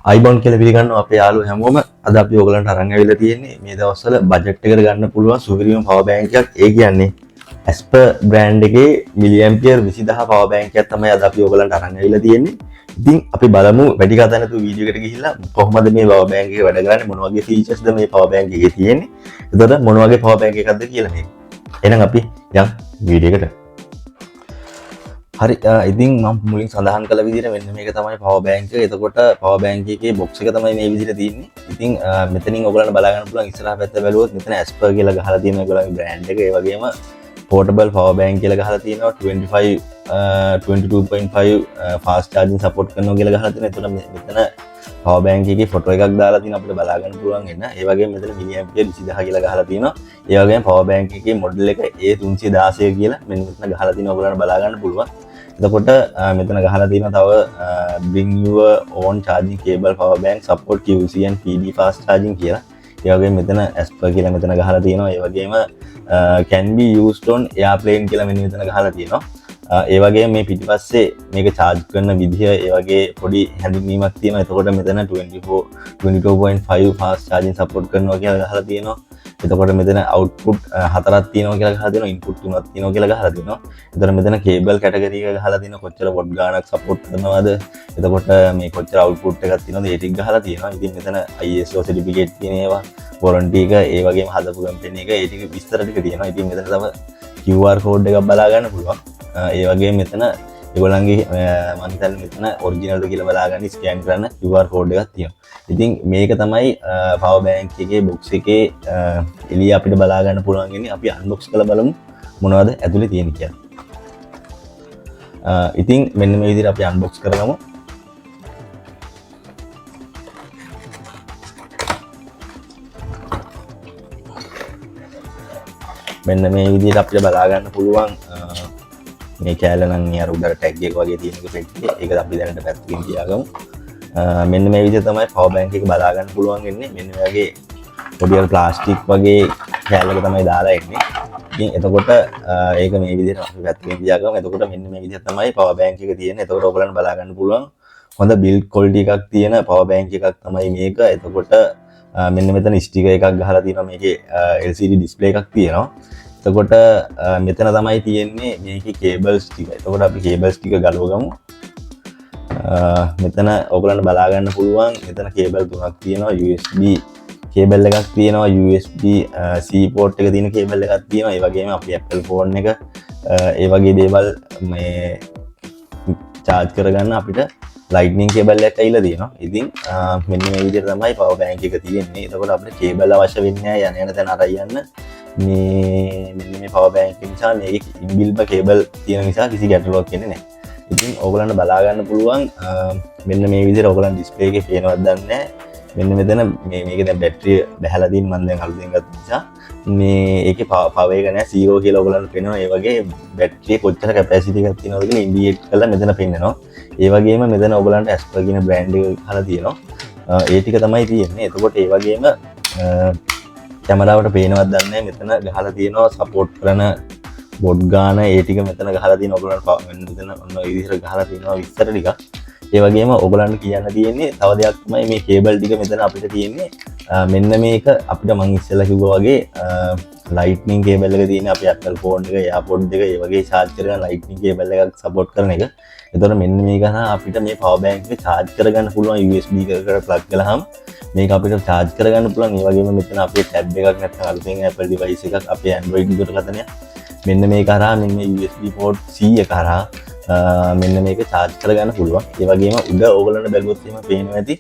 iBond කියලා පිළිගන්නවා අපේ යාළුවෝ හැමෝම. අද අපි ඔයගලන්ට අරන් ඇවිල්ලා තියෙන්නේ මේ දවස්වල බජට් එකට ගන්න පුළුවන් සුපිරිම පවර් බැංක් එකක්. ඒ කියන්නේ Asper brand එකේ මිලිඇම්පියර් 20000 පවර් බැංක් එකක් තමයි අද අපි ඔයගලන්ට අරන් ඇවිල්ලා තියෙන්නේ. ඉතින් අපි බලමු වැඩි කතා නැතුව වීඩියෝ එකට ගිහිල්ලා කොහොමද මේ පවර් බැංක් එක වැඩ කරන්නේ, මොන වගේ ෆීචර්ස්ද මේ පවර් බැංක් එකේ තියෙන්නේ. එතකොට මොන වගේ පවර් බැංක් එකක්ද කියලා මේක. එහෙනම් අපි යම් වීඩියෝ එකට. හරි ඉතින් මම මුලින් සඳහන් කළ විදිහට මෙන්න මේක තමයි පවර් බැංක් එක. එතකොට පවර් බැංක් එකේ බොක්ස් එක තමයි මේ විදිහට තියෙන්නේ. ඉතින් මෙතනින් ඔයගලන්ට බලා ගන්න පුළුවන් ඉස්සරහ පැත්ත බැලුවොත් මෙතන Asper කියලා ගහලා තියෙන ඒගොල්ලන්ගේ බ්‍රෑන්ඩ් එක. ඒ වගේම portable power bank කියලා ගහලා තියෙනවා 22.5 fast charging support කරනවා කියලා ගහලා තියෙනවා. එතකොට මෙතන power bank එකේ ෆොටෝ එකක් දාලා තියෙනවා අපිට බලා ගන්න පුළුවන් වෙන. ඒ වගේම මෙතන මිලිඇම්පියර් 20000 කියලා ගහලා තියෙනවා. ඒ වගේම power bank එකේ මොඩල් එක A316 කියලා මෙන්න මෙතන ගහලා තියෙනවා ඔයගලන්ට බලා ගන්න පුළුවන්. එතකොට මෙතන ගහලා තියෙනවා තව bring your own charging cable power bank support QC and PD fast charging කියලා. ඒ වගේම මෙතන Asper කියලා මෙතන ගහලා තියෙනවා. ඒ වගේම can be used on airplane කියලා මෙන්න මෙතන ගහලා තියෙනවා. ඒ වගේම මේ පිටිපස්සේ මේක charge කරන විදිහ ඒ වගේ පොඩි හැඳින්වීමක් තියෙනවා. එතකොට මෙතන 22.5 fast charging support කරනවා කියලා ගහලා තියෙනවා. එතකොට මෙතන output 4ක් තියෙනවා කියලා ගහලා තියෙනවා, input 3ක් තියෙනවා කියලා ගහලා තියෙනවා. එතකොට මෙතන cable category එක ගහලා තියෙනවා, කොච්චර watt ගාණක් support කරනවද. එතකොට මේ කොච්චර output එකක් තියෙනවද ඒ ටික ගහලා තියෙනවා. ඉතින් මෙතන ISO certificate තියෙන ඒවා, warranty එක, ඒ වගේම හදපු company එක, ඒ ටික විස්තර ටික තියෙනවා. ඉතින් මෙතන තව QR code එකක් බලා ගන්න පුළුවන්. ඒ වගේම මෙතන ඒගොල්ලන්ගේ මම හිතන්නේ මෙතන ඔරිජිනල්ද කියලා බලාගන්න ස්කෑන් කරන්න QR code එකක් තියෙනවා. ඉතින් මේක තමයි power bank එකේ box එකේ එළිය අපිට බලා ගන්න පුළුවන් ඉන්නේ. අපි unbox කරලා බලමු මොනවද ඇතුලේ තියෙන්නේ කියලා. ඉතින් මෙන්න මේ විදිහට අපි unbox කරගමු. මෙන්න මේ විදිහට අපිට බලා ගන්න පුළුවන් මේ කෑල්ල නම් මේ අර උඩට ටැග් එක වගේ තියෙන එක පෙට්ටිය. ඒක අපි දැනට පැත්තකින් තියාගමු. මෙන්න මේ විදිහට තමයි පවර් බැංක් එක බලා ගන්න පුළුවන් වෙන්නේ. මෙන්න මේ වගේ පොඩි අර ප්ලාස්ටික් වගේ කෑල්ලක තමයි දාලා එන්නේ. ඉතින් එතකොට ඒක මේ විදිහට අපි පැත්තකින් තියාගමු. එතකොට මෙන්න මේ විදිහට තමයි පවර් බැංක් එක තියෙන්නේ. එතකොට ඔයගලන්ට බලා ගන්න පුළුවන් හොඳ බිල්ඩ් ක්වොලිටි එකක් තියෙන පවර් බැංක් එකක් තමයි මේක. එතකොට මෙන්න මෙතන ස්ටිකර් එකක් ගහලා තියෙනවා. මේකේ LCD ඩිස්ප්ලේ එකක් තියෙනවා. එතකොට මෙතන තමයි තියෙන්නේ මේකේ කේබල්ස් ටික. එතකොට අපි කේබල්ස් ටික ගලව ගමු. මෙතන ඔයගලන්ට බලා ගන්න පුළුවන් මෙතන කේබල් තුනක් තියෙනවා. USB කේබල් එකක් තියෙනවා, USB C port එක තියෙන කේබල් එකක් තියෙනවා. ඒ වගේම අපි Apple phone එක ඒ වගේ දේවල් මේ charge කරගන්න අපිට lightning cable එකක් ඇවිල්ලා තියෙනවා. ඉතින් මෙන්න මේ විදිහට තමයි power bank එක තියෙන්නේ. එතකොට අපිට කේබල් අවශ්‍ය වෙන්නේ නැහැ යන තැන අරන් යන්න. මෙන්න මේ power bank එක නිසා මේකේ inbuilt cable තියෙන නිසා කිසි ගැටලුවක් එන්නේ නැහැ. ඉතින් ඕගලන්ට බලා ගන්න පුළුවන් මෙන්න මේ විදිහට ඕගලන් ඩිස්ප්ලේ එකේ පේනවද දන්නේ නැහැ. මෙන්න මෙතන මේකේ දැන් බැටරිය බහැලා තියෙන මම දැන් අලුතෙන් ගත්ත නිසා මේ ඒකේ පවර් එක නැහැ 0 කියලා ඕගලන්ට පේනවා. ඒ වගේ බැටරිය කොච්චර කැපැසිටි එකක් තියෙනවද කියලා ඉන්ඩිකේට් කරලා මෙතන පෙන්නනවා. ඒ වගේම මෙතන ඕගලන්ට Asper කියන බ්‍රෑන්ඩ් එක ගහලා තියෙනවා. ඒ ටික තමයි තියෙන්නේ. එතකොට ඒ වගේම කැමරාවට පේනවද දන්නේ නැහැ. මෙතන ගහලා තියෙනවා සපෝට් කරන බොඩ් ගාන ඒ ටික මෙතන ගහලා තියෙනවා. ඔයගලන්ට මෙතන ඔන්න ඔය විදිහට ගහලා තියෙනවා විස්තර ටික. ඒ වගේම ඔයගලන්ට කියන්න තියෙන්නේ තව දෙයක් තමයි මේ කේබල් ටික මෙතන අපිට තියෙන්නේ. මෙන්න මේක අපිට මම ඉස්සෙල්ලා කිව්වා වගේ ලයිට්නින් කේබල් එක තියෙන අපේ Apple phone එක, AirPods එක ඒ වගේ charge කරගන්න ලයිට්නින් කේබල් එකක් support කරන එක. එතකොට මෙන්න මේක නම් අපිට මේ power bank එක charge කරගන්න පුළුවන් USB එකකට plug කළාම මේක අපිට charge කරගන්න පුළුවන්. ඒ වගේම මෙතන අපේ tab එකක් නැත්නම් අලුතෙන් Apple device එකක් අපේ Android දුරකථනය මෙන්න මේක හරහා මෙන්න USB port C එක හරහා මෙන්න මේක charge කරගන්න පුළුවන්. ඒ වගේම උඩ ඕගලන්ට බැලුවොත් එහෙම පේනවා ඇති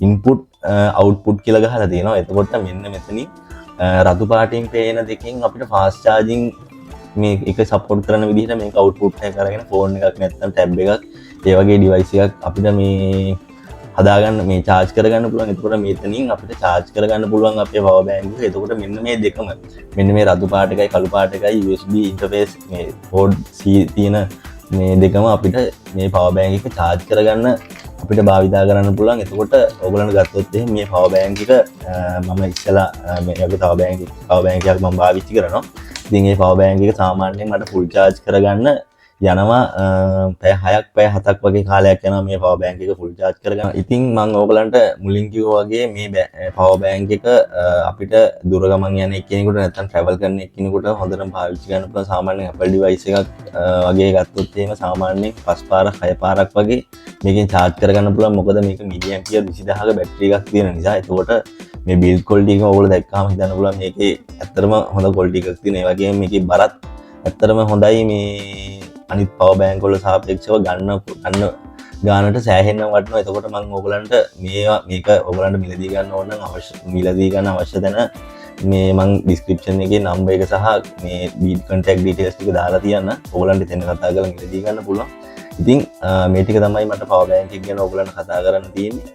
input output කියලා ගහලා තියෙනවා. එතකොට මෙන්න මෙතනින් රතු පාටින් පේන දෙකෙන් අපිට fast charging මේ එක support කරන විදිහට මේක output එක කරගෙන phone එකක් නැත්නම් tab එකක් ඒ වගේ device එකක් අපිට මේ හදාගන්න මේ charge කරගන්න පුළුවන්. එතකොට මෙතනින් අපිට charge කරගන්න පුළුවන් අපේ power bank එක. එතකොට මෙන්න මේ දෙකම මෙන්න මේ රතු පාට එකයි කළු පාට එකයි USB interface මේ port C තියෙන මේ දෙකම අපිට මේ power bank එක charge කරගන්න අපිට භාවිතා කරන්න පුළුවන්. එතකොට ඔයගලන්ට ගත්තොත් එහෙනම් මේ power bank එක මම ඉස්සලා මේ වගේ power bank එකක් මම භාවිතා කරනවා. ඉතින් මේ power bank එක සාමාන්‍යයෙන් මට full charge කරගන්න යනවා පැය 6ක් පැය 7ක් වගේ කාලයක් යනවා මේ පවර් බෑන්ක් එක ෆුල් charge කරගන්න. ඉතින් මම ඕගලන්ට මුලින් කිව්වා වගේ මේ පවර් බෑන්ක් එක අපිට දුර ගමන් යන එක්කෙනෙකුට නැත්නම් travel කරන එක්කෙනෙකුට හොඳටම පාවිච්චි කරන්න පුළුවන් සාමාන්‍ය Apple device එකක් වගේ ගත්තොත් එහෙම සාමාන්‍යයෙන් 5 පාරක් 6 පාරක් වගේ මේකෙන් charge කරගන්න පුළුවන්. මොකද මේක mAh 20000ක බැටරි එකක් තියෙන නිසා. ඒකෝට මේ build quality එක ඕගොල්ලෝ දැක්කම හිතන්න පුළුවන් මේකේ ඇත්තටම හොඳ quality එකක් තියෙන. ඒ වගේම මේකේ බරත් ඇත්තටම හොඳයි. මේ අනිත් පවර් බෑන්ක් වල සාපේක්ෂව ගන්න ගානට සෑහෙන්න වටනවා. එතකොට මම ඕගලන්ට මේක ඕගලන්ට මිලදී ගන්න ඕන නම් මිලදී ගන්න අවශ්‍ය තැන මේ මම ඩිස්ක්‍රිප්ෂන් එකේ නම්බර් එක සහ මේ බීඩ් contact details ටික දාලා තියන්න. ඕගලන්ට එතන කතා කරලා මිලදී ගන්න පුළුවන්. ඉතින් මේ ටික තමයි මට පවර් බෑන්ක් එක ගැන ඕගලන්ට කතා කරන්න තියෙන්නේ.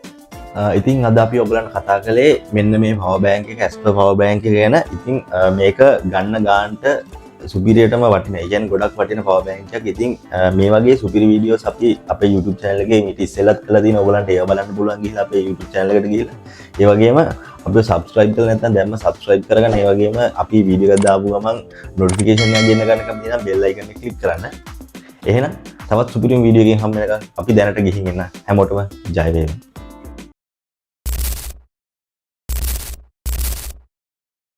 ඉතින් අද අපි ඔයගලන්ට කතා කළේ මෙන්න මේ පවර් බෑන්ක් එක ඇස්පර් පවර් බෑන්ක් එක ගැන. ඉතින් මේක ගන්න ගානට සුපිරියටම වටින. ඒ කියන්නේ ගොඩක් වටින පවර් බෑන්ක් එකක්. ඉතින් මේ වගේ සුපිරි වීඩියෝස් අපි අපේ YouTube channel එකේ ඊට ඉස්සෙල්ලත් කරලා තියෙන ඔයගලන්ට ඒව බලන්න පුළුවන් ගිහිල්ලා අපේ YouTube channel එකට ගිහිල්ලා. ඒ වගේම අපිව subscribe කරලා නැත්නම් දැන්ම subscribe කරගන්න. ඒ වගේම අපි වීඩියෝ එකක් දාපු ගමන් notification එක ගෙන්න ගන්න කැමති නම් bell icon එක click කරන්න. එහෙනම් තවත් සුපිරි වීඩියෝ එකකින් හම්බ වෙනකන් අපි දැනට ගිහින් එන්න. හැමෝටම ජය වේවා.